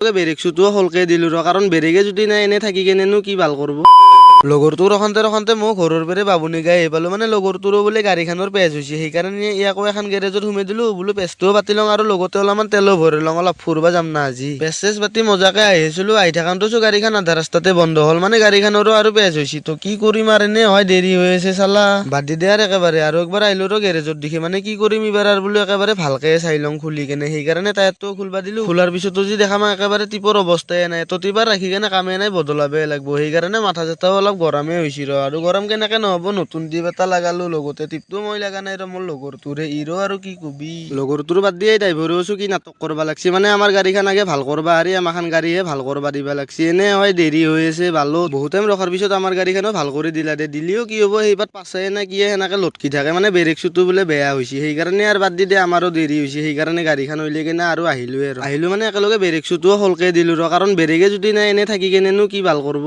barrack চুটোও হলকে দিলো কাৰণ বেৰেকে যদি নাই এনে থাকি কেনেনো কি ভাল কৰিব লগৰটোৰ ৰখনতে মই ঘৰৰ পৰা বাবুনি গাই আহি পালো মানে লগৰটোৰো বোলে গাড়ীখনৰ পেজ হৈছে সেইকাৰণে ইয়াকো এখন গেৰেজত সোমাই দিলো বোলো পেজটোও পাতি লওঁ আৰু লগতে অলপমান তেলো ভৰি লওঁ অলপ ফুৰবা যাম না আজি পেজ পাতি মজাকে আহিছিলো আহি থাকানতো গাড়ীখন আধা ৰাস্তাতে বন্ধ হ'ল মানে গাড়ীখনৰো আৰু পেজ হৈছে তো কি কৰিম আৰু এনে হয় দেৰি হৈ আছে চালা বাদ দি দে আৰু একেবাৰে আৰু একবাৰ আহিলো ৰ গেৰেজত দেখি মানে কি কৰিম এইবাৰ আৰু বোলো একেবাৰে ভালকে চাই লওঁ খুলি কেনে সেইকাৰণে টায়াৰটো খুলবা দিলো খোলাৰ পিছতো যি দেখা মই একেবাৰে টিপৰ অৱস্থাই নাই ততিবাৰ ৰাখি কেনে কামে নাই বদলাবই লাগব সেইকাৰণে মাথা চাথাও অলপ গৰমে হৈছে ৰ আৰু গৰম কেনেকে নহব নতুন টিপ এটা লাগালো লগতে টিপটো মই লাগা নাই ৰ মোৰ লগৰটোৰে ইৰো আৰু কি কবি লগৰটোৰ বাদ দিয়ে ড্ৰাইভাৰেও কি নাটক কৰবা লাগছি মানে আমাৰ গাড়ীখন আগে ভাল কৰবা আৰি আমাখান গাড়ীহে ভাল কৰবা দিবা লাগছি এনে হয় দেৰি হৈ আছে ভালো বহুত টাইম ৰখাৰ পিছত আমাৰ গাড়ীখনো ভাল কৰি দিলা দে দিলিও কি হ'ব সেইবাৰ পাছে না কি সেনেকে লটকি থাকে মানে বেৰেক চুটো বোলে বেয়া হৈছে সেইকাৰণে আৰু বাদ দি দে আমাৰো দেৰি হৈছে সেইকাৰণে গাড়ীখন উলিয়াই কেনে আৰু আহিলো মানে একেলগে বেৰেক চুটোও হলকে দিলো ৰ কাৰণ বেৰেকে যদি নাই এনে থাকি কেনেনো কি ভাল কৰিব